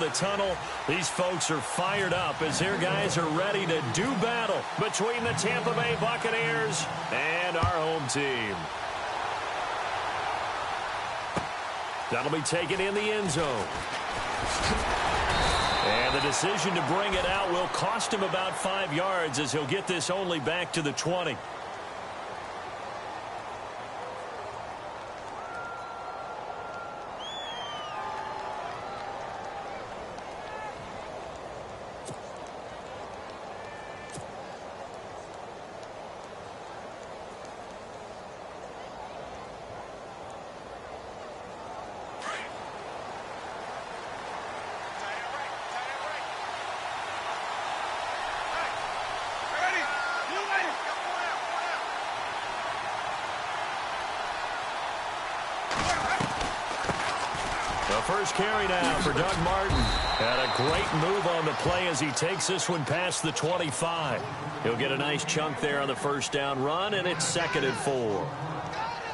the tunnel. These folks are fired up as their guys are ready to do battle between the Tampa Bay Buccaneers and our home team. That'll be taken in the end zone. And the decision to bring it out will cost him about 5 yards as he'll get this only back to the 20. First carry now for Doug Martin. Had a great move on the play as he takes this one past the 25. He'll get a nice chunk there on the first down run, and it's 2nd and 4.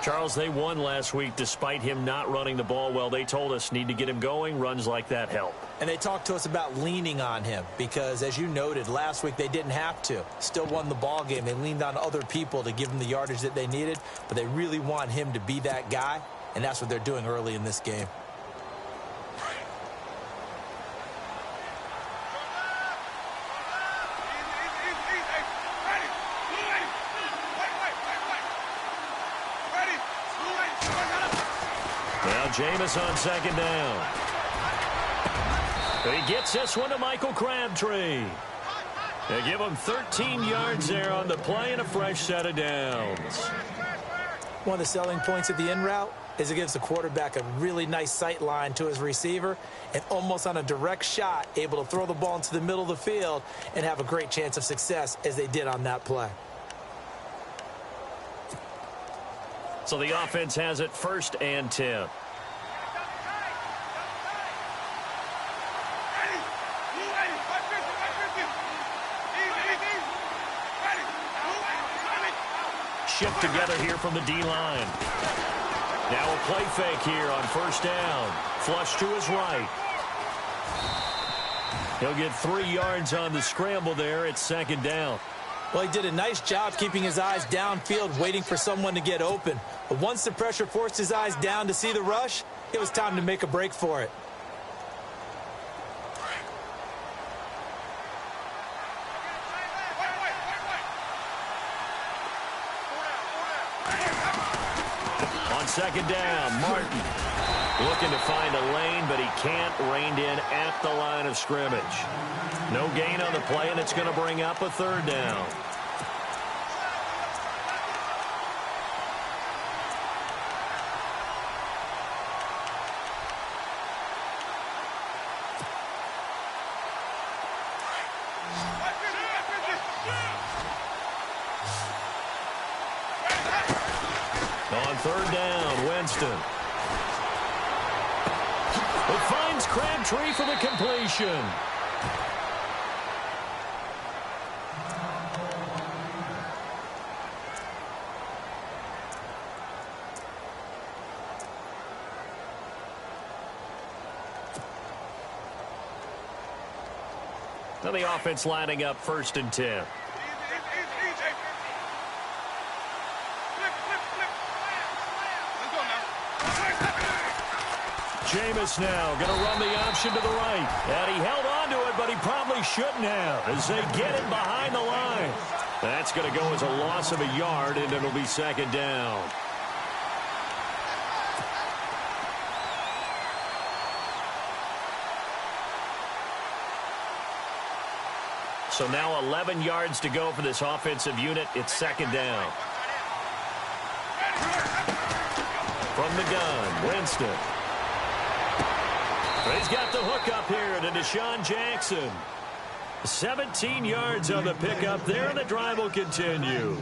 Charles, they won last week despite him not running the ball well. They told us need to get him going. Runs like that help. And they talked to us about leaning on him because, as you noted, last week they didn't have to. Still won the ball game. They leaned on other people to give them the yardage that they needed, but they really want him to be that guy, and that's what they're doing early in this game. Jameis on 2nd down. He gets this one to Michael Crabtree. They give him 13 yards there on the play and a fresh set of downs. One of the selling points of the in route is it gives the quarterback a really nice sight line to his receiver and almost on a direct shot able to throw the ball into the middle of the field and have a great chance of success as they did on that play. So the offense has it 1st and 10. Shift together here from the D-line. Now a play fake here on 1st down. Flush to his right. He'll get 3 yards on the scramble there. It's 2nd down. Well, he did a nice job keeping his eyes downfield, waiting for someone to get open. But once the pressure forced his eyes down to see the rush, it was time to make a break for it. On 2nd down, Martin looking to find a lane, but he can't. Reined in at the line of scrimmage. No gain on the play, and it's going to bring up a 3rd down. On 3rd down, Winston. It finds Crabtree for the completion. Now the offense lining up 1st and 10. Jameis now going to run the option to the right. And he held on to it, but he probably shouldn't have as they get him behind the line. That's going to go as a loss of a yard, and it'll be 2nd down. So now 11 yards to go for this offensive unit. It's 2nd down. From the gun, Winston. He's got the hook up here to Deshaun Jackson. 17 yards on the pickup there, and the drive will continue.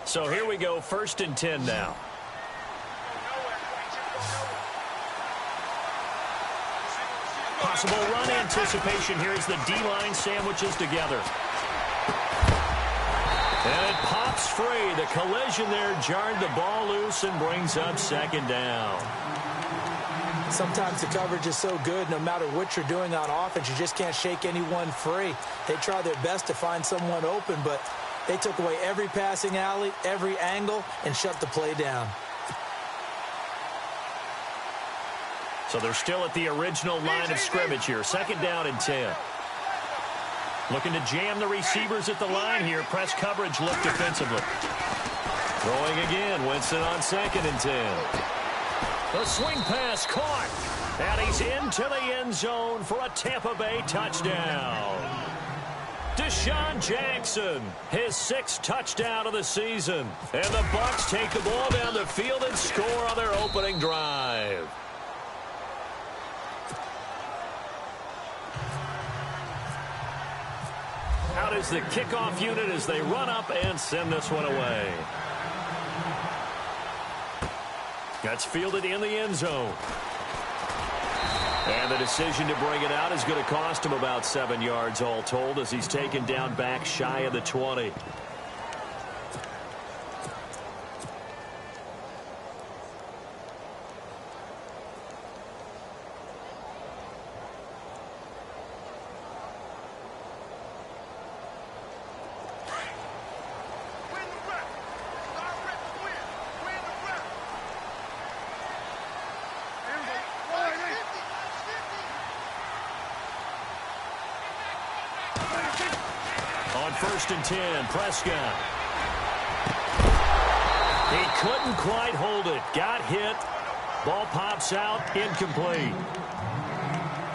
So here we go, 1st and 10 now. Possible run anticipation here as the D-line sandwiches together. And it pops free. The collision there jarred the ball loose and brings up 2nd down. Sometimes the coverage is so good, no matter what you're doing on offense, you just can't shake anyone free. They try their best to find someone open, but they took away every passing alley, every angle, and shut the play down. So they're still at the original line of scrimmage here. 2nd down and 10. Looking to jam the receivers at the line here. Press coverage look defensively. Throwing again. Winston on 2nd and 10. The swing pass caught. And he's into the end zone for a Tampa Bay touchdown. Deshaun Jackson, his 6th touchdown of the season. And the Bucs take the ball down the field and score on their opening drive. Out is the kickoff unit as they run up and send this one away. That's fielded in the end zone. And the decision to bring it out is going to cost him about 7 yards all told as he's taken down back shy of the 20. On 1st and 10, Prescott. He couldn't quite hold it. Got hit. Ball pops out. Incomplete.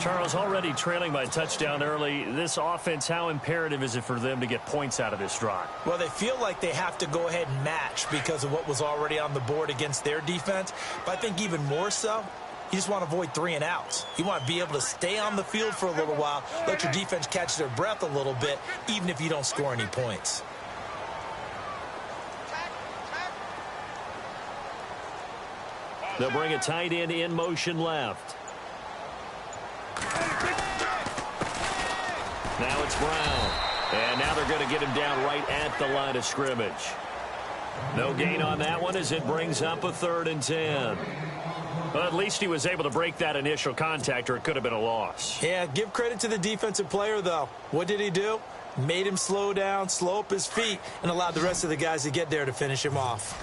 Charles, already trailing by touchdown early. This offense, how imperative is it for them to get points out of this drive? Well, they feel like they have to go ahead and match because of what was already on the board against their defense. But I think even more so, you just want to avoid 3 and outs. You want to be able to stay on the field for a little while, let your defense catch their breath a little bit, even if you don't score any points. They'll bring a tight end in motion left. Now it's Brown. And now they're going to get him down right at the line of scrimmage. No gain on that one as it brings up a 3rd and 10. Well, at least he was able to break that initial contact, or it could have been a loss. Yeah, give credit to the defensive player, though. What did he do? Made him slow down, slow up his feet, and allowed the rest of the guys to get there to finish him off.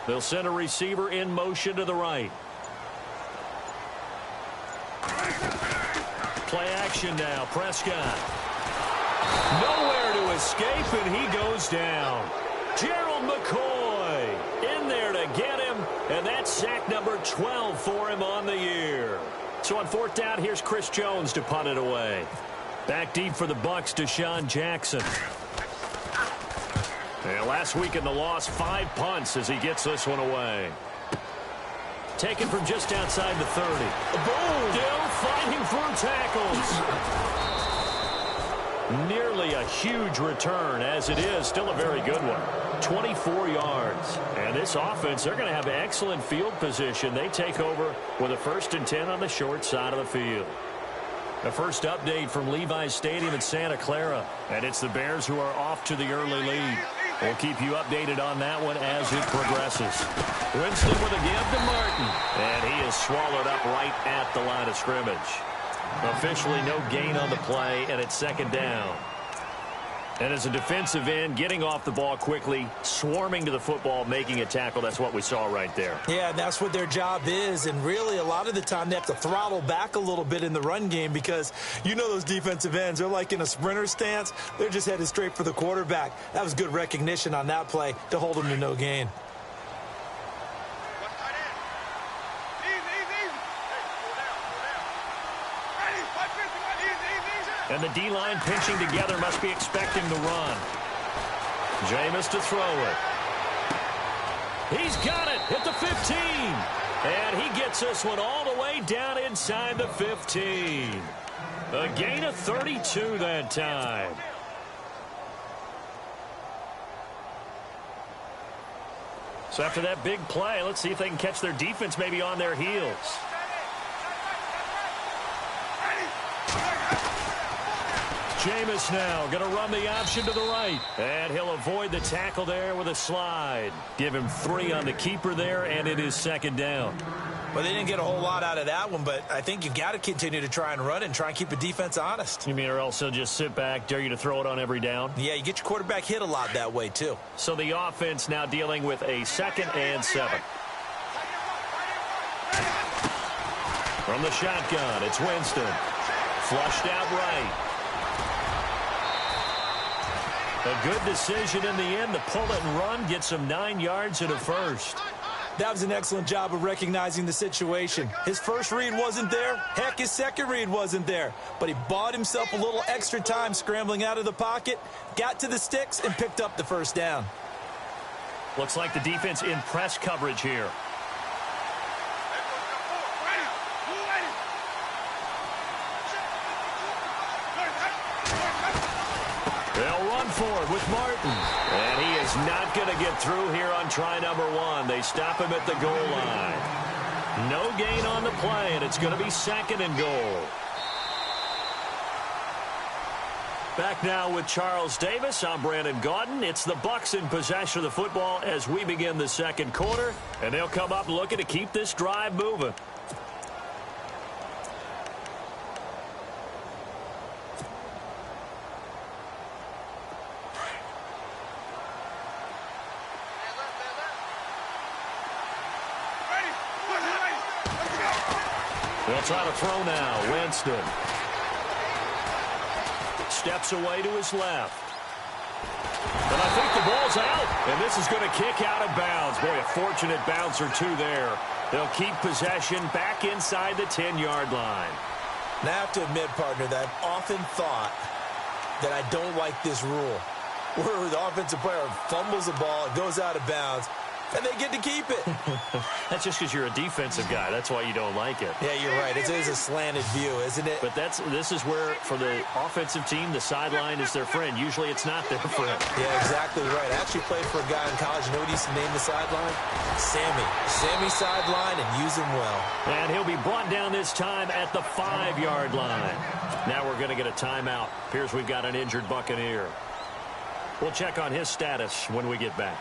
They'll send a receiver in motion to the right. Play action now. Prescott. Nowhere to escape, and he goes down. Gerald McCoy in there to get him, and that's sack number 12 for him on the year. So on 4th down, here's Chris Jones to punt it away. Back deep for the Bucs, Deshaun Jackson. And last week in the loss, 5 punts as he gets this one away. Taken from just outside the 30. Boom! Still fighting through tackles. Nearly a huge return, as it is still a very good one. 24 yards. And this offense, they're going to have excellent field position. They take over with a 1st and 10 on the short side of the field. The first update from Levi's Stadium in Santa Clara. And it's the Bears who are off to the early lead. We'll keep you updated on that one as it progresses. Winston with a give to Martin. And he is swallowed up right at the line of scrimmage. Officially no gain on the play, and it's 2nd down. And as a defensive end, getting off the ball quickly, swarming to the football, making a tackle, that's what we saw right there. Yeah, that's what their job is, and really a lot of the time they have to throttle back a little bit in the run game because you know those defensive ends, they're like in a sprinter stance. They're just headed straight for the quarterback. That was good recognition on that play to hold them to no gain. And the D-line pinching together, must be expecting the run. Jameis to throw it. He's got it at the 15. And he gets this one all the way down inside the 15. A gain of 32 that time. So after that big play, let's see if they can catch their defense maybe on their heels. Jameis now going to run the option to the right. And he'll avoid the tackle there with a slide. Give him 3 on the keeper there, and it is second down. Well, they didn't get a whole lot out of that one, but I think you've got to continue to try and run and try and keep the defense honest. You mean or else he'll just sit back, dare you to throw it on every down? Yeah, you get your quarterback hit a lot that way, too. So the offense now dealing with a 2nd and 7. From the shotgun, it's Winston. Flushed out right. A good decision in the end to pull it and run, get some 9 yards and a first. That was an excellent job of recognizing the situation. His first read wasn't there. Heck, his second read wasn't there. But he bought himself a little extra time scrambling out of the pocket, got to the sticks, and picked up the first down. Looks like the defense in press coverage here. They'll run for it with Martin. And he is not going to get through here on try number 1. They stop him at the goal line. No gain on the play, and it's going to be 2nd and goal. Back now with Charles Davis. I'm Brandon Gaudin. It's the Bucs in possession of the football as we begin the second quarter. And they'll come up looking to keep this drive moving. They'll try to throw now. Winston steps away to his left. And I think the ball's out. And this is going to kick out of bounds. Boy, a fortunate bounce or two there. They'll keep possession back inside the 10-yard line. Now, I have to admit, partner, that I've often thought that I don't like this rule, where the offensive player fumbles the ball, it goes out of bounds, and they get to keep it. That's just because you're a defensive guy. That's why you don't like it. Yeah, you're right. It is a slanted view, isn't it? But this is where, for the offensive team, the sideline is their friend. Usually it's not their friend. Yeah, exactly right. I actually played for a guy in college. You know what he used to name the sideline? Sammy. Sammy sideline, and use him well. And he'll be brought down this time at the 5-yard line. Now we're going to get a timeout. Appears we've got an injured Buccaneer. We'll check on his status when we get back.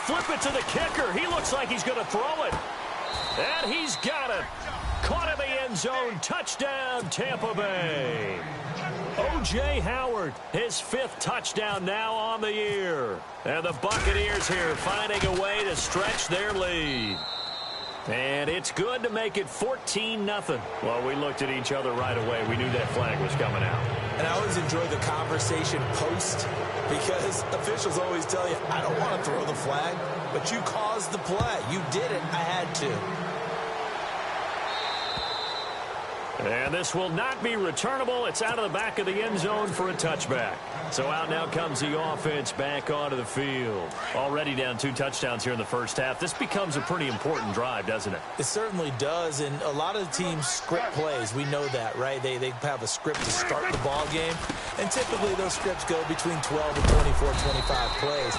Flip it to the kicker. He looks like he's going to throw it. And he's got it. Caught in the end zone. Touchdown, Tampa Bay. O.J. Howard, his 5th touchdown now on the year. And the Buccaneers here finding a way to stretch their lead. And it's good to make it 14-0. Well, we looked at each other right away. We knew that flag was coming out. And I always enjoy the conversation post, because officials always tell you, I don't want to throw the flag, but you caused the play. You did it. I had to. And this will not be returnable. It's out of the back of the end zone for a touchback. So out now comes the offense back onto the field. Already down 2 touchdowns here in the first half. This becomes a pretty important drive, doesn't it? It certainly does. And a lot of the teams script plays. We know that, right? They have a script to start the ball game. And typically those scripts go between 12 and 24, 25 plays.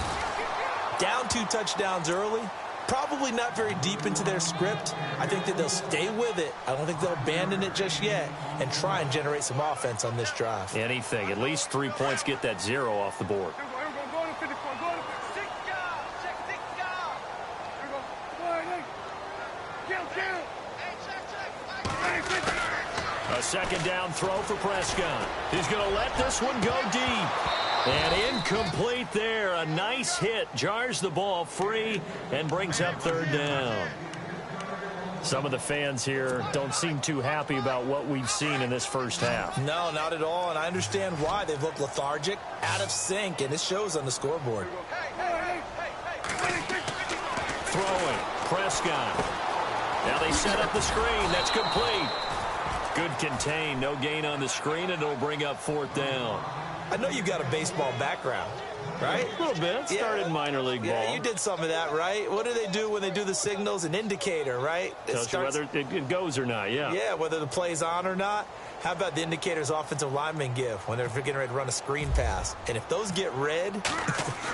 Down 2 touchdowns early. Probably not very deep into their script. I think that they'll stay with it. I don't think they'll abandon it just yet and try and generate some offense on this drive. Anything. At least 3 points, get that 0 off the board. A 2nd down throw for Prescott. He's going to let this one go deep. And incomplete there. A nice hit. Jars the ball free and brings up 3rd down. Some of the fans here don't seem too happy about what we've seen in this first half. No, not at all. And I understand why. They've looked lethargic, out of sync, and it shows on the scoreboard. Throwing. Prescott. Now they set up the screen. That's complete. Good contain, no gain on the screen, and it'll bring up 4th down. I know you got a baseball background, right? A little bit. Started in minor league ball. Yeah, you did some of that, right? What do they do when they do the signals? An indicator, right? Tells you whether it goes or not, yeah. Yeah, whether the play's on or not. How about the indicators offensive linemen give when they're getting ready to run a screen pass? And if those get red,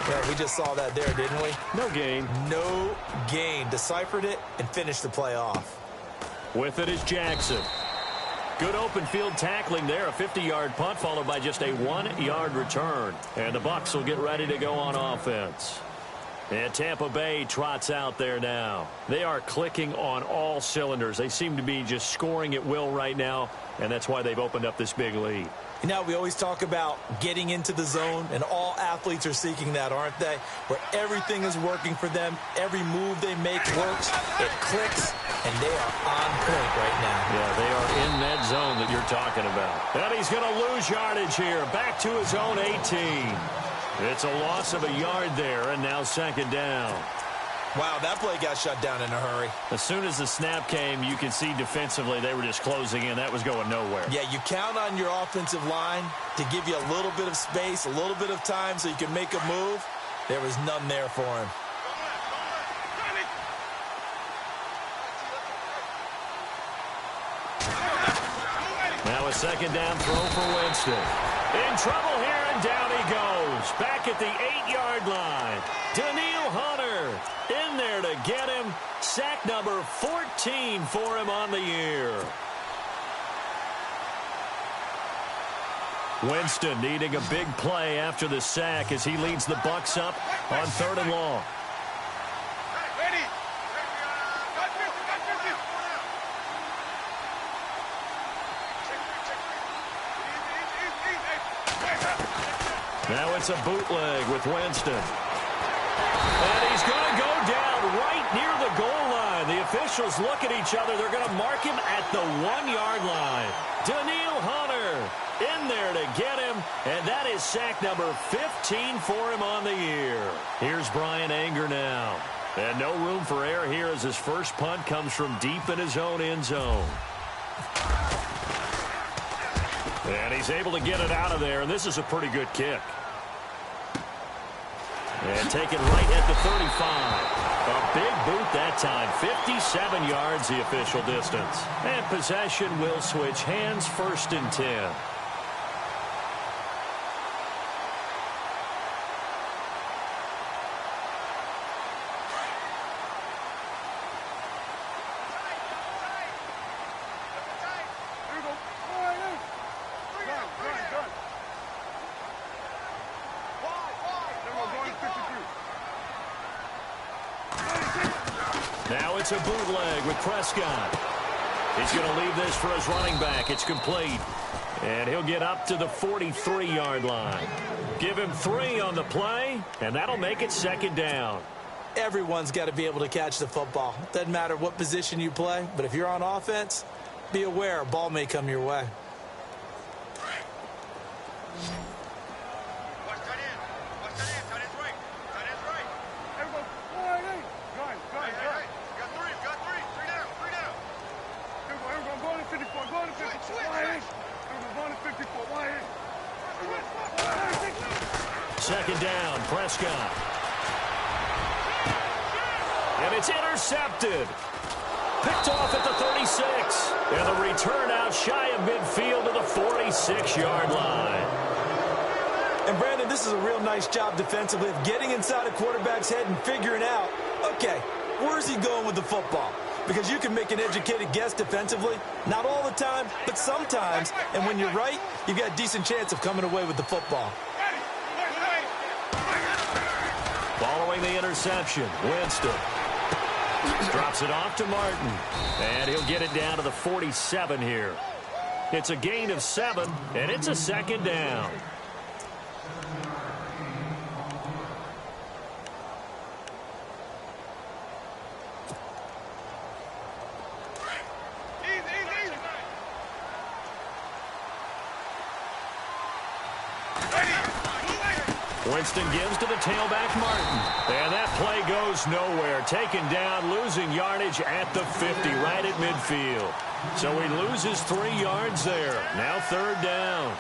well, we just saw that there, didn't we? No gain. No gain. Deciphered it and finished the play off. With it is Jackson. Good open field tackling there. A 50-yard punt followed by just a 1-yard return. And the Bucs will get ready to go on offense. And Tampa Bay trots out there now. They are clicking on all cylinders. They seem to be just scoring at will right now, and that's why they've opened up this big lead. You know, we always talk about getting into the zone, and all athletes are seeking that, aren't they? Where everything is working for them. Every move they make works. It clicks, and they are on point right now. Yeah, they are in that zone that you're talking about. And he's going to lose yardage here. Back to his own 18. It's a loss of a yard there, and now 2nd down. Wow, that play got shut down in a hurry. As soon as the snap came, you could see defensively they were just closing in. That was going nowhere. Yeah, you count on your offensive line to give you a little bit of space, a little bit of time so you can make a move. There was none there for him. Now a 2nd down throw for Winston. In trouble here, and down he goes. Back at the 8-yard line. Daniil Hunter in there to get him. Sack number 14 for him on the year. Winston needing a big play after the sack as he leads the Bucs up on 3rd and long. Now it's a bootleg with Winston. And he's going to go down right near the goal line. The officials look at each other. They're going to mark him at the 1-yard line. Daniil Hunter in there to get him. And that is sack number 15 for him on the year. Here's Brian Anger now. And no room for error here as his first punt comes from deep in his own end zone. And he's able to get it out of there, and this is a pretty good kick. And taken right at the 35. A big boot that time. 57 yards the official distance. And possession will switch hands, 1st and 10. Now it's a bootleg with Prescott. He's going to leave this for his running back. It's complete. And he'll get up to the 43-yard line. Give him 3 on the play, and that'll make it 2nd down. Everyone's got to be able to catch the football. Doesn't matter what position you play, but if you're on offense, be aware a ball may come your way. Second down, Prescott. And it's intercepted. Picked off at the 36. And the return out shy of midfield to the 46-yard line. And, Brandon, this is a real nice job defensively of getting inside a quarterback's head and figuring out, okay, where's he going with the football? Because you can make an educated guess defensively. Not all the time, but sometimes. And when you're right, you've got a decent chance of coming away with the football. Following the interception, Winston drops it off to Martin. And he'll get it down to the 47 here. It's a gain of 7, and it's a 2nd down. Winston gives to the tailback Martin. And that play goes nowhere. Taken down, losing yardage at the 50, right at midfield. So he loses 3 yards there. Now 3rd down.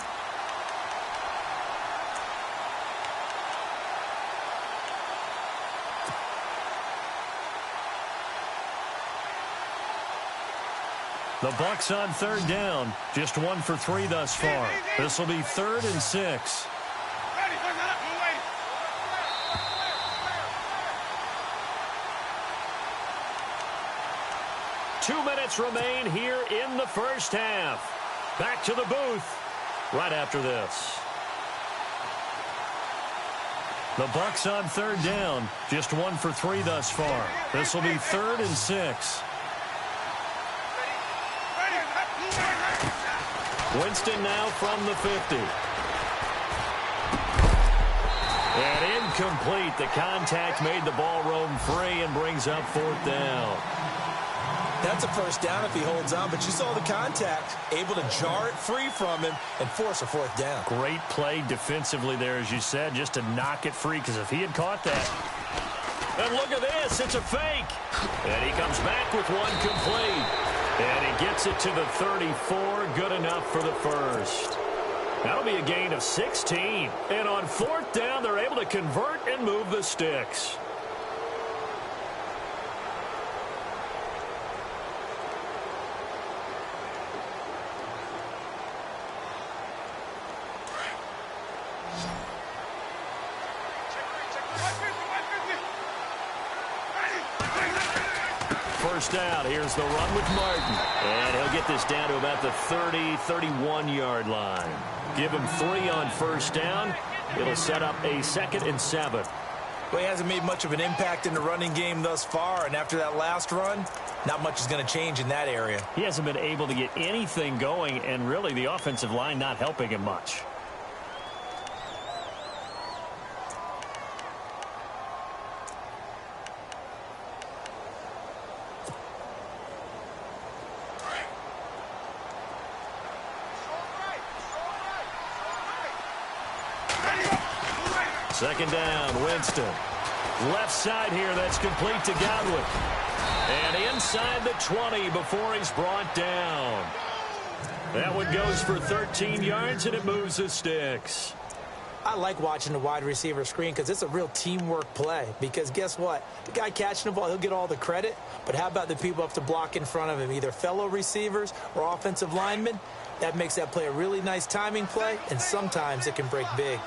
The Bucs on 3rd down. Just 1 for 3 thus far. This will be 3rd and 6. 2 minutes remain here in the first half. Back to the booth right after this. The Bucs on 3rd down. Just 1 for 3 thus far. This will be 3rd and 6. Winston now from the 50. And incomplete. The contact made the ball roam free and brings up 4th down. That's a first down if he holds on, but you saw the contact, able to jar it free from him and force a 4th down. Great play defensively there, as you said, just to knock it free, because if he had caught that. And look at this, it's a fake. And he comes back with 1 complete. And he gets it to the 34, good enough for the first. That'll be a gain of 16. And on 4th down, they're able to convert and move the sticks. First down. Here's the run with Martin. And he'll get this down to about the 30, 31-yard line. Give him 3 on first down. It'll set up a 2nd and 7. Well, he hasn't made much of an impact in the running game thus far, and after that last run, not much is going to change in that area. He hasn't been able to get anything going, and really the offensive line not helping him much. Second down, Winston. Left side here, that's complete to Godwin. And inside the 20 before he's brought down. That one goes for 13 yards, and it moves the sticks. I like watching the wide receiver screen because it's a real teamwork play. Because guess what? The guy catching the ball, he'll get all the credit. But how about the people up to block in front of him, either fellow receivers or offensive linemen? That makes that play a really nice timing play, and sometimes it can break big.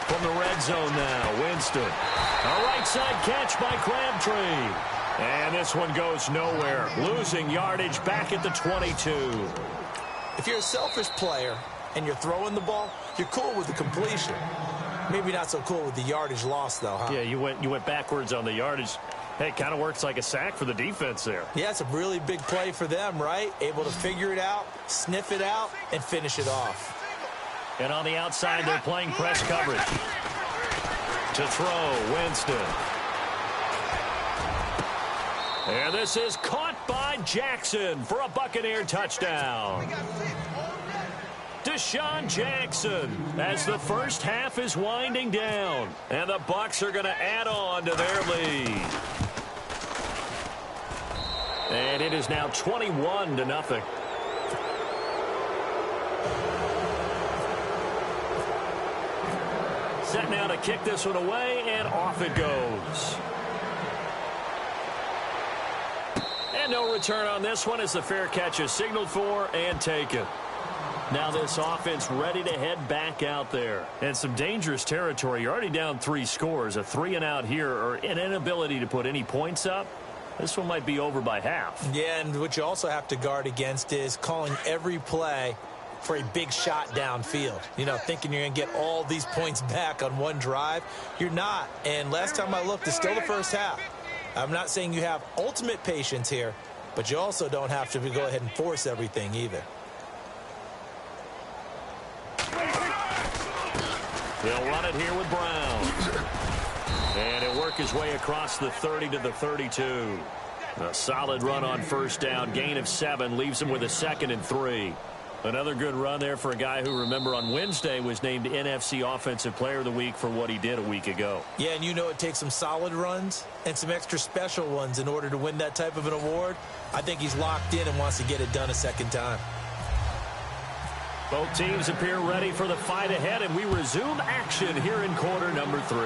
From the red zone now, Winston. A right side catch by Crabtree. And this one goes nowhere. Losing yardage back at the 22. If you're a selfish player and you're throwing the ball, you're cool with the completion. Maybe not so cool with the yardage loss, though, huh? Yeah, you went backwards on the yardage. Hey, it kind of works like a sack for the defense there. Yeah, it's a really big play for them, right? Able to figure it out, sniff it out, and finish it off. And on the outside, they're playing press coverage. To throw, Winston. And this is caught by Jackson for a Buccaneer touchdown. Deshaun Jackson as the first half is winding down. And the Bucs are going to add on to their lead. And it is now 21-0. Set now to kick this one away, and off it goes. And no return on this one as the fair catch is signaled for and taken. Now this offense ready to head back out there. And some dangerous territory. You're already down 3 scores. A 3-and-out here, or an inability to put any points up. This one might be over by half. Yeah, and what you also have to guard against is calling every play for a big shot downfield. You know, thinking you're going to get all these points back on one drive. You're not. And last time I looked, it's still the first half. I'm not saying you have ultimate patience here, but you also don't have to go ahead and force everything either. They'll run it here with Brown. And he'll work his way across the 30 to the 32. A solid run on first down. Gain of 7 leaves him with a 2nd and 3. Another good run there for a guy who, remember, on Wednesday was named NFC Offensive Player of the Week for what he did a week ago. Yeah, and you know it takes some solid runs and some extra special ones in order to win that type of an award. I think he's locked in and wants to get it done a second time. Both teams appear ready for the fight ahead, and we resume action here in quarter number 3.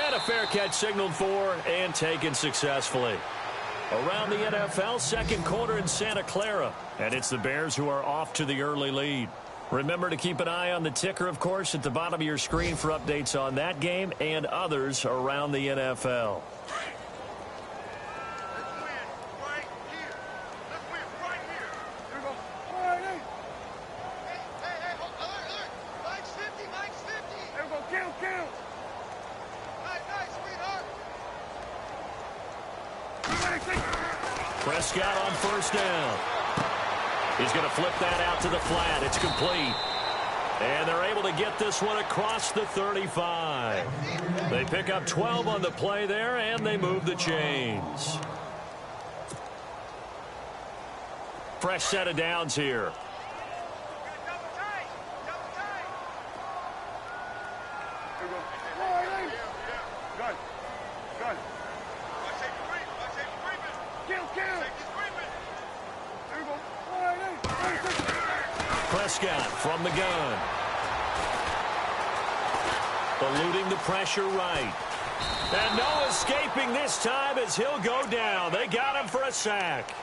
And a fair catch signaled for and taken successfully. Around the NFL, second quarter in Santa Clara. And it's the Bears who are off to the early lead. Remember to keep an eye on the ticker, of course, at the bottom of your screen for updates on that game and others around the NFL. Prescott on first down. He's going to flip that out to the flat. It's complete. And they're able to get this one across the 35. They pick up 12 on the play there, and they move the chains. Fresh set of downs here. Prescott from the gun. Eluding the pressure right. And no escaping this time as he'll go down. They got him for a sack.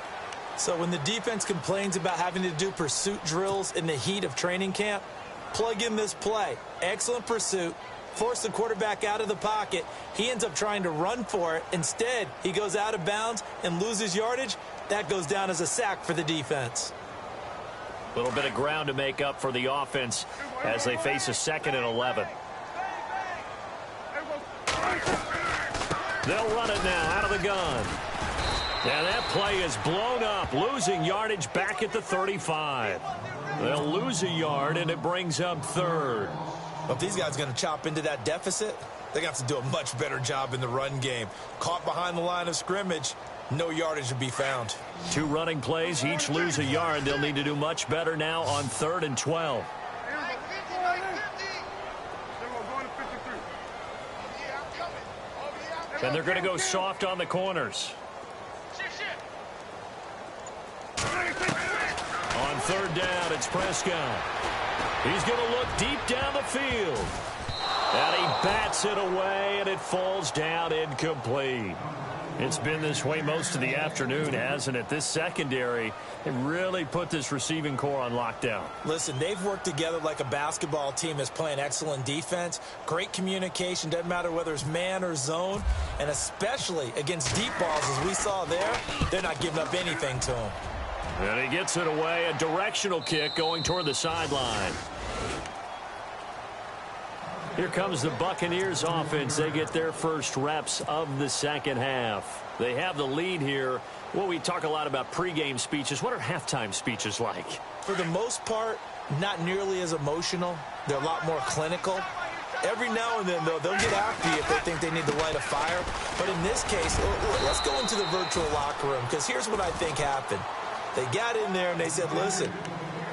So when the defense complains about having to do pursuit drills in the heat of training camp, plug in this play. Excellent pursuit. Force the quarterback out of the pocket. He ends up trying to run for it. Instead, he goes out of bounds and loses yardage. That goes down as a sack for the defense. A little bit of ground to make up for the offense as they face a 2nd and 11. They'll run it now out of the gun. And that play is blown up, losing yardage back at the 35. They'll lose a yard, and it brings up 3rd. If these guys are going to chop into that deficit, they're going to have to do a much better job in the run game. Caught behind the line of scrimmage, no yardage to be found. 2 running plays, each lose a yard. They'll need to do much better now on 3rd and 12. And they're going to go soft on the corners. On 3rd down, it's Prescott. He's going to look deep down the field. And he bats it away, and it falls down incomplete. It's been this way most of the afternoon, hasn't it? This secondary, they really put this receiving core on lockdown. Listen, they've worked together like a basketball team that's playing excellent defense. Great communication, doesn't matter whether it's man or zone. And especially against deep balls, as we saw there, they're not giving up anything to him. And he gets it away, a directional kick going toward the sideline. Here comes the Buccaneers offense. They get their first reps of the second half. They have the lead here. Well, we talk a lot about pregame speeches. What are halftime speeches like? For the most part, not nearly as emotional. They're a lot more clinical. Every now and then, though, they'll get after you if they think they need to light a fire. But in this case, let's go into the virtual locker room, because here's what I think happened. They got in there and they said, listen,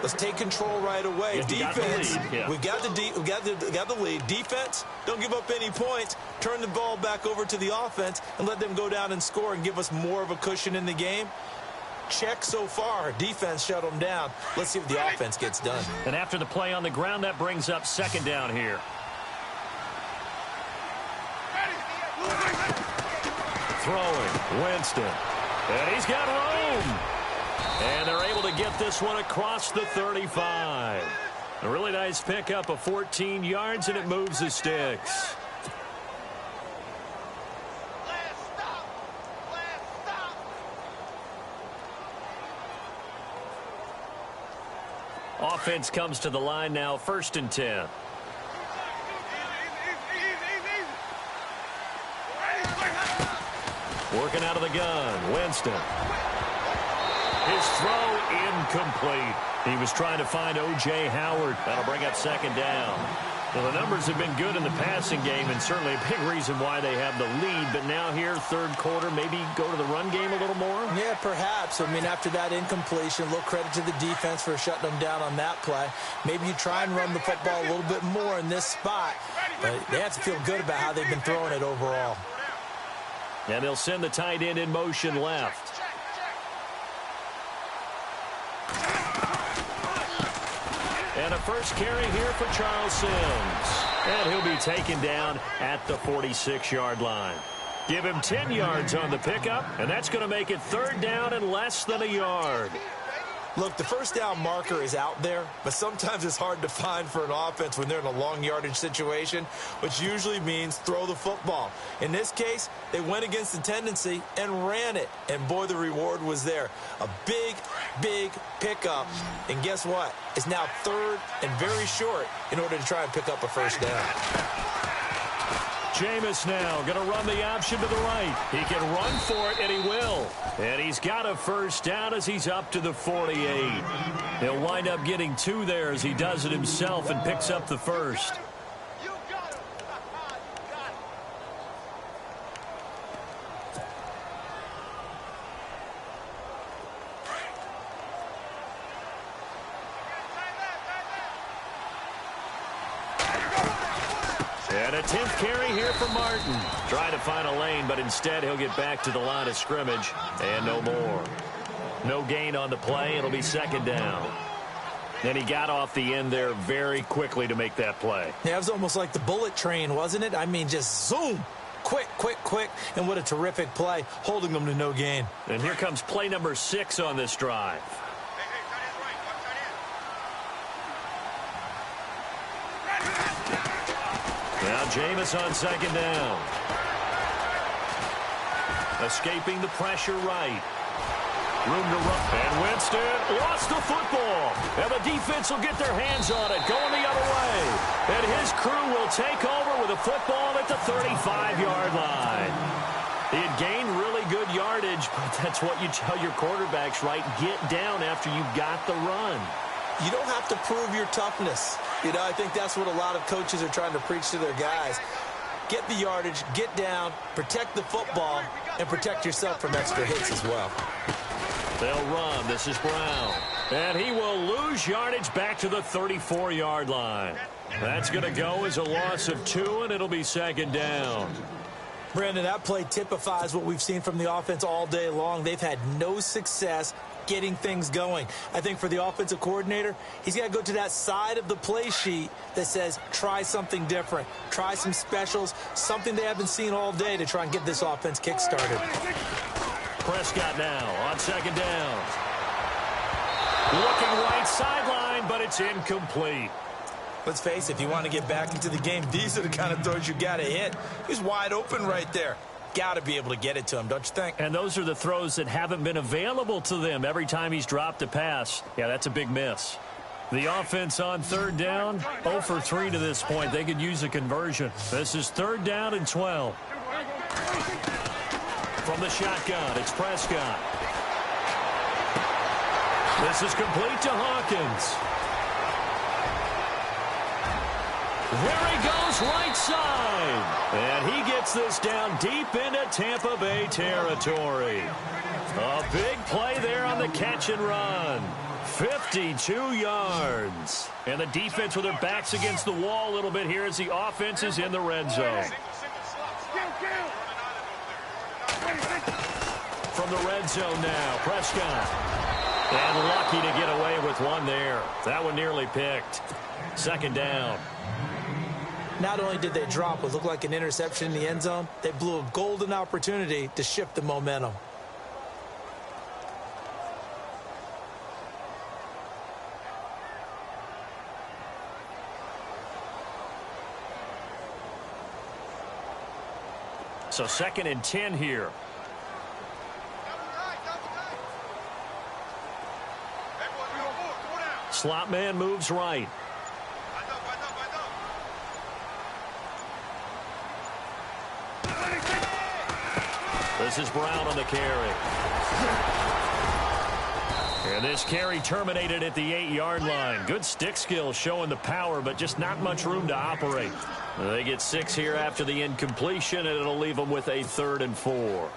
let's take control right away. Yeah, defense, yeah. we got the lead. Defense, don't give up any points. Turn the ball back over to the offense and let them go down and score and give us more of a cushion in the game. Check so far. Defense shut them down. Let's see if the offense gets done. And after the play on the ground, that brings up 2nd down here. Throwing, Winston. And he's got room. And they're able to get this one across the 35. A really nice pickup of 14 yards, and it moves the sticks. Offense comes to the line now, 1st and 10. Working out of the gun, Winston. His throw incomplete. He was trying to find O.J. Howard. That'll bring up 2nd down. Well, the numbers have been good in the passing game, and certainly a big reason why they have the lead. But now here, third quarter, maybe go to the run game a little more? Yeah, perhaps. I mean, after that incompletion, a little credit to the defense for shutting them down on that play. Maybe you try and run the football a little bit more in this spot. But they have to feel good about how they've been throwing it overall. And they'll send the tight end in motion left. And a first carry here for Charles Sims. And he'll be taken down at the 46-yard line. Give him 10 yards on the pickup, and that's going to make it third down and less than a yard. Look, the first down marker is out there, but sometimes it's hard to find for an offense when they're in a long yardage situation, which usually means throw the football. In this case, they went against the tendency and ran it, and boy, the reward was there. A big, big pickup, and guess what? It's now third and very short in order to try and pick up a first down. Jameis now going to run the option to the right. He can run for it, and he will. And he's got a first down as he's up to the 48. He'll wind up getting 2 there as he does it himself and picks up the first. And a 10th carry here for Martin. Trying to find a lane, but instead he'll get back to the line of scrimmage. And no more. No gain on the play. It'll be second down. And he got off the end there very quickly to make that play. Yeah, it was almost like the bullet train, wasn't it? I mean, just zoom. Quick, quick, quick. And what a terrific play, holding them to no gain. And here comes play number 6 on this drive. Now Jameis on second down. Escaping the pressure right. Room to run. And Winston lost the football. And the defense will get their hands on it, going the other way. And his crew will take over with a football at the 35-yard line. He had gained really good yardage, but that's what you tell your quarterbacks, right? Get down after you got the run. You don't have to prove your toughness. You know, I think that's what a lot of coaches are trying to preach to their guys. Get the yardage, get down, protect the football, and protect yourself from extra hits as well. They'll run. This is Brown. And he will lose yardage back to the 34-yard line. That's going to go as a loss of 2, and it'll be second down. Brandon, that play typifies what we've seen from the offense all day long. They've had no success getting things going. I think for the offensive coordinator, he's got to go to that side of the play sheet that says try something different, try some specials, something they haven't seen all day to try and get this offense kick-started. Prescott now on second down. Looking right sideline, but it's incomplete. Let's face it, if you want to get back into the game, these are the kind of throws you got to hit. He's wide open right there. Got to be able to get it to him, don't you think? And those are the throws that haven't been available to them every time he's dropped a pass. Yeah, that's a big miss. The offense on third down, 0 for 3 to this point. They could use a conversion. This is third down and 12. From the shotgun, it's Prescott. This is complete to Hawkins. There he goes, right side. And he gets this down deep into Tampa Bay territory. A big play there on the catch and run. 52 yards. And the defense with their backs against the wall a little bit here as the offense is in the red zone. From the red zone now, Prescott. And lucky to get away with one there. That one nearly picked. Second down. Not only did they drop what looked like an interception in the end zone, they blew a golden opportunity to shift the momentum. So second and 10 here. Slot man moves right. This is Brown on the carry. And this carry terminated at the 8-yard line. Good stick skill showing the power, but just not much room to operate. They get 6 here after the incompletion, and it'll leave them with a 3rd and 4.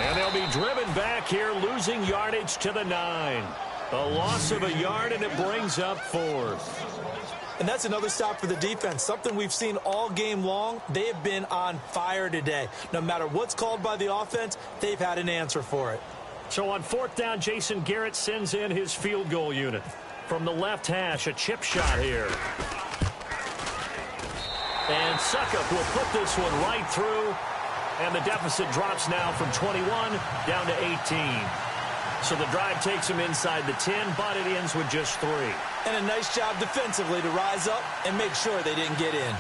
And they'll be driven back here, losing yardage to the 9. A loss of a yard, and it brings up 4th. And that's another stop for the defense, something we've seen all game long. They have been on fire today. No matter what's called by the offense, they've had an answer for it. So on 4th down, Jason Garrett sends in his field goal unit. From the left hash, a chip shot here. And Suckup will put this one right through. And the deficit drops now from 21 down to 18. So the drive takes him inside the 10, but it ends with just 3. And a nice job defensively to rise up and make sure they didn't get in.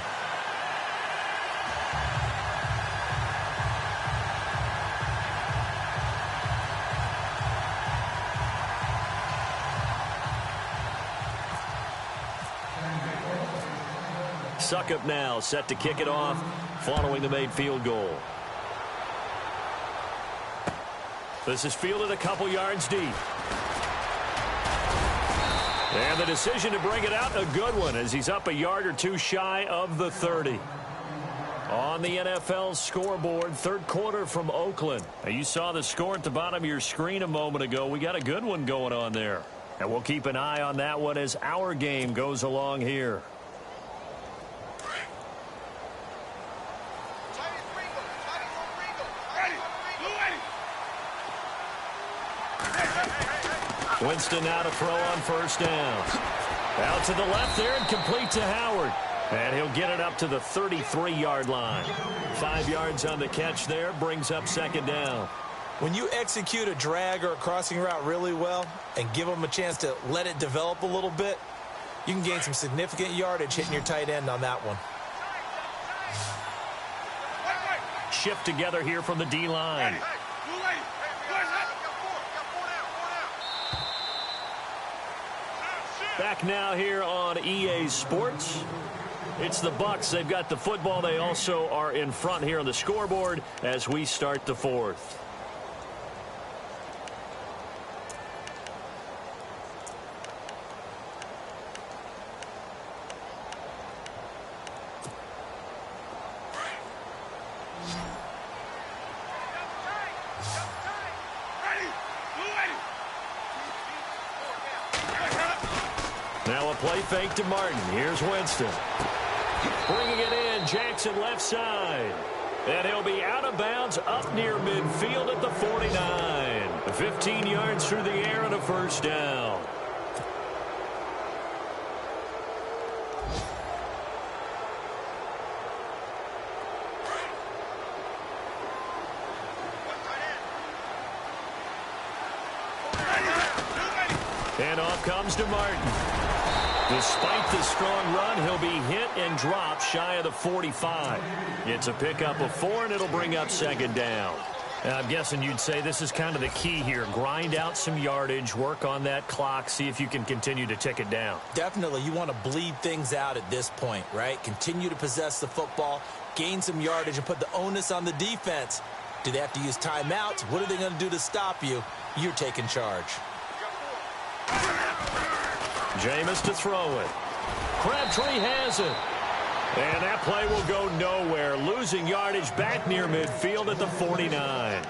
Suckup now set to kick it off following the made field goal. This is fielded a couple yards deep. And the decision to bring it out, a good one, as he's up a yard or two shy of the 30. On the NFL scoreboard, 3rd quarter from Oakland. Now, you saw the score at the bottom of your screen a moment ago. We got a good one going on there. And we'll keep an eye on that one as our game goes along here. Winston now to throw on 1st down. Out to the left there and complete to Howard. And he'll get it up to the 33-yard line. 5 yards on the catch there, brings up 2nd down. When you execute a drag or a crossing route really well and give them a chance to let it develop a little bit, you can gain some significant yardage hitting your tight end on that one. Shift together here from the D-line. Back now here on EA Sports. It's the Bucs. They've got the football. They also are in front here on the scoreboard as we start the 4th. Now a play fake to Martin. Here's Winston. Bringing it in, Jackson left side. And he'll be out of bounds up near midfield at the 49. 15 yards through the air and a 1st down. And off comes to Martin. Despite the strong run, he'll be hit and dropped shy of the 45. It's a pickup of 4, and it'll bring up 2nd down. And I'm guessing you'd say this is kind of the key here. Grind out some yardage, work on that clock, see if you can continue to tick it down. Definitely. You want to bleed things out at this point, right? Continue to possess the football, gain some yardage, and put the onus on the defense. Do they have to use timeouts? What are they going to do to stop you? You're taking charge. Jameis to throw it. Crabtree has it. And that play will go nowhere. Losing yardage back near midfield at the 49.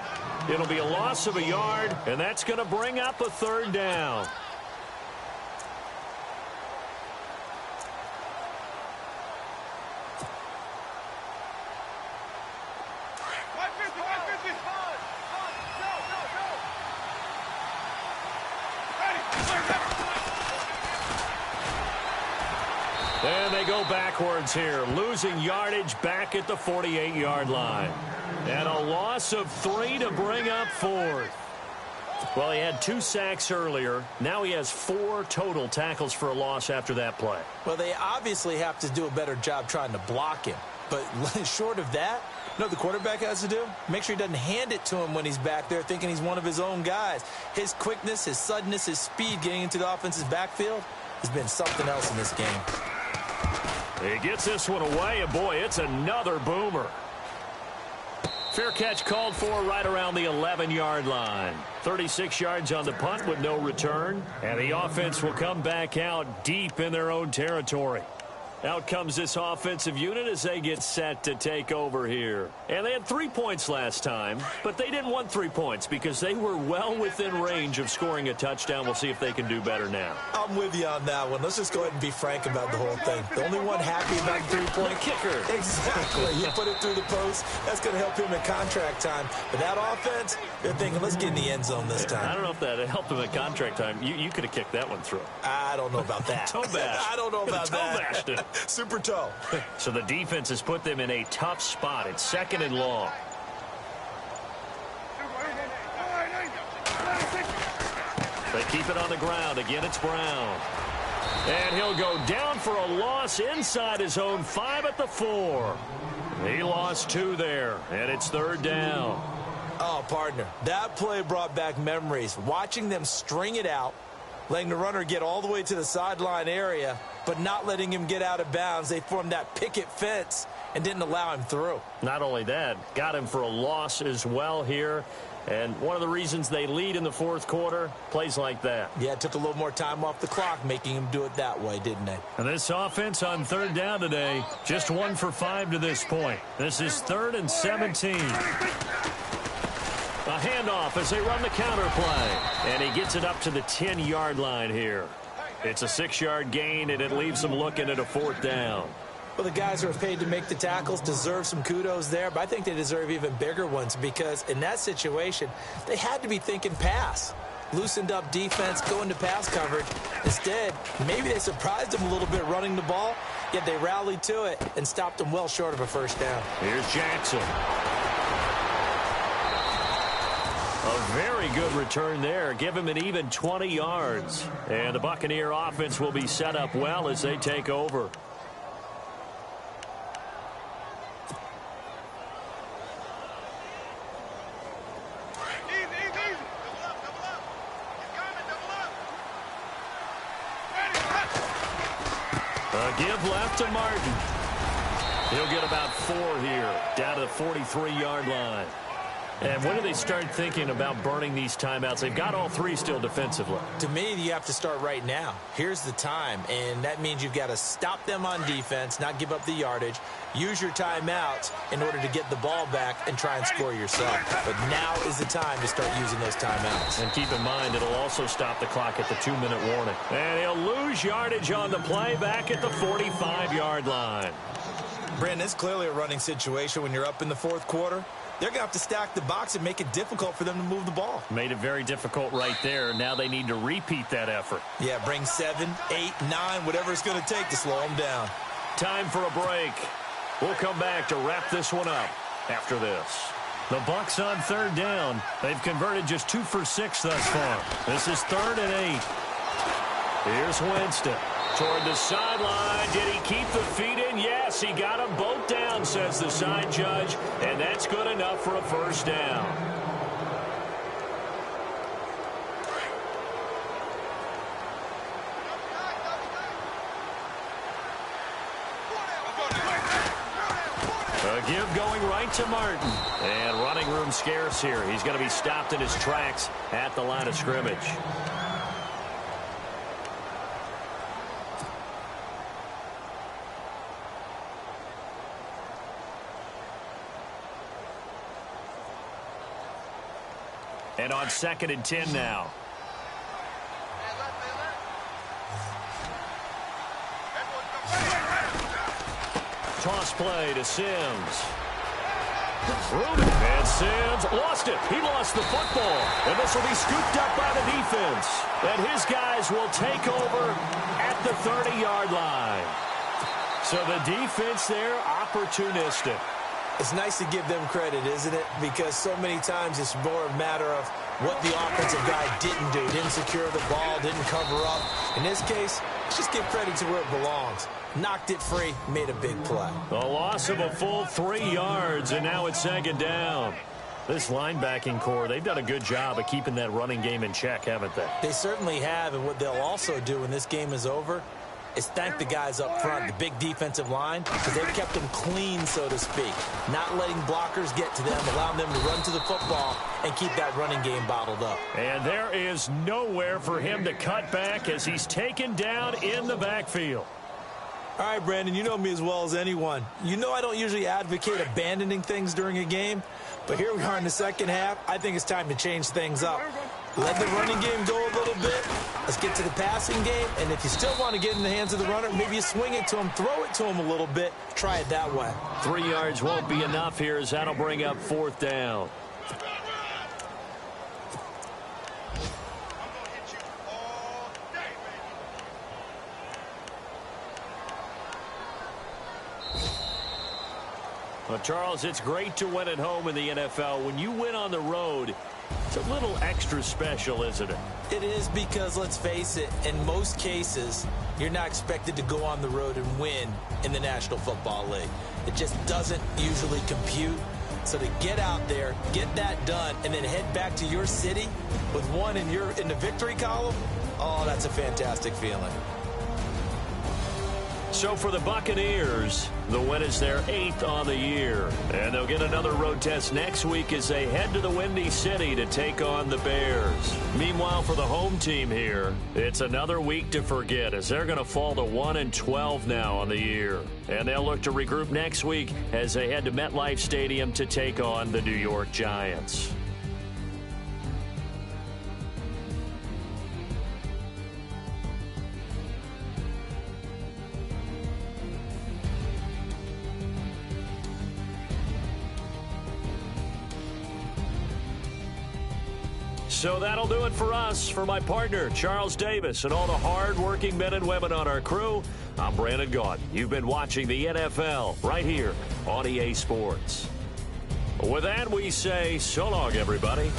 It'll be a loss of a yard, and that's going to bring up a 3rd down. And they go backwards here, losing yardage back at the 48-yard line. And a loss of 3 to bring up 4th. Well, he had 2 sacks earlier. Now he has 4 total tackles for a loss after that play. Well, they obviously have to do a better job trying to block him. But short of that, you know what the quarterback has to do? Make sure he doesn't hand it to him when he's back there thinking he's one of his own guys. His quickness, his suddenness, his speed getting into the offense's backfield has been something else in this game. He gets this one away, and boy, it's another boomer. Fair catch called for right around the 11-yard line. 36 yards on the punt with no return. And the offense will come back out deep in their own territory. Out comes this offensive unit as they get set to take over here. And they had 3 points last time, but they didn't want 3 points because they were well within range of scoring a touchdown. We'll see if they can do better now. I'm with you on that one. Let's just go ahead and be frank about the whole thing. The only one happy about the 3-point kicker. Exactly. You put it through the post. That's going to help him in contract time. But that offense, they're thinking, let's get in the end zone this time. I don't know if that helped him at contract time. You could have kicked that one through. I don't know about that. Toe bash. I don't know about that. Toe bashed it. Super toe. So the defense has put them in a tough spot. It's 2nd and long. They keep it on the ground. Again, it's Brown. And he'll go down for a loss inside his own 5 at the 4. He lost 2 there, and it's 3rd down. Oh, partner, that play brought back memories. Watching them string it out, letting the runner get all the way to the sideline area, but not letting him get out of bounds. They formed that picket fence and didn't allow him through. Not only that, got him for a loss as well here. And one of the reasons they lead in the 4th quarter, plays like that. Yeah, it took a little more time off the clock, making him do it that way, didn't they? And this offense on 3rd down today, just 1 for 5 to this point. This is 3rd and 17. A handoff as they run the counter play. And he gets it up to the 10-yard line here. It's a 6-yard gain, and it leaves them looking at a 4th down. Well, the guys who are paid to make the tackles deserve some kudos there, but I think they deserve even bigger ones because in that situation, they had to be thinking pass. Loosened up defense, going to pass coverage. Instead, maybe they surprised them a little bit running the ball, yet they rallied to it and stopped them well short of a 1st down. Here's Jackson. A very good return there. Give him an even 20 yards. And the Buccaneer offense will be set up well as they take over. A give left to Martin. He'll get about 4 here, down to the 43-yard line. And when do they start thinking about burning these timeouts? They've got all 3 still defensively. To me, you have to start right now. Here's the time, and that means you've got to stop them on defense, not give up the yardage, use your timeouts in order to get the ball back and try and score yourself. But now is the time to start using those timeouts. And keep in mind, it'll also stop the clock at the 2-minute warning. And he'll lose yardage on the play back at the 45-yard line. Brandon, it's clearly a running situation when you're up in the 4th quarter. They're going to have to stack the box and make it difficult for them to move the ball. Made it very difficult right there. Now they need to repeat that effort. Yeah, bring 7, 8, 9, whatever it's going to take to slow them down. Time for a break. We'll come back to wrap this one up after this. The Bucs on 3rd down. They've converted just 2 for 6 thus far. This is 3rd and 8. Here's Winston. Toward the sideline. Did he keep the feet in? Yes, he got them both down, says the side judge. And that's good enough for a 1st down. A give going right to Martin. And running room scarce here. He's going to be stopped in his tracks at the line of scrimmage. And on 2nd and 10 now. Toss play to Sims. And Sims lost it. He lost the football. And this will be scooped up by the defense. And his guys will take over at the 30-yard line. So the defense there, opportunistic. It's nice to give them credit, isn't it? Because so many times it's more a matter of what the offensive guy didn't do. Didn't secure the ball, didn't cover up. In this case, let's just give credit to where it belongs. Knocked it free, made a big play. A loss of a full 3 yards, and now it's second down. This linebacking core, they've done a good job of keeping that running game in check, haven't they? They certainly have, and what they'll also do when this game is over is thank the guys up front, the big defensive line, because they've kept them clean, so to speak. Not letting blockers get to them, allowing them to run to the football and keep that running game bottled up. And there is nowhere for him to cut back as he's taken down in the backfield. All right, Brandon, you know me as well as anyone. You know I don't usually advocate abandoning things during a game, but here we are in the second half. I think it's time to change things up. Let the running game go a little bit. Let's get to the passing game. And if you still want to get in the hands of the runner, maybe you swing it to him, throw it to him a little bit. Try it that way. 3 yards won't be enough here as that'll bring up fourth down. Well, Charles, it's great to win at home in the NFL. When you win on the road, it's a little extra special, isn't it? It is because, let's face it, in most cases, you're not expected to go on the road and win in the National Football League. It just doesn't usually compute. So to get out there, get that done, and then head back to your city with one in the victory column, oh, that's a fantastic feeling. So for the Buccaneers, the win is their 8th on the year. And they'll get another road test next week as they head to the Windy City to take on the Bears. Meanwhile, for the home team here, it's another week to forget as they're going to fall to 1-12 now on the year. And they'll look to regroup next week as they head to MetLife Stadium to take on the New York Giants. So that'll do it for us. For my partner, Charles Davis, and all the hard-working men and women on our crew, I'm Brandon Gaudin. You've been watching the NFL right here on EA Sports. With that, we say so long, everybody.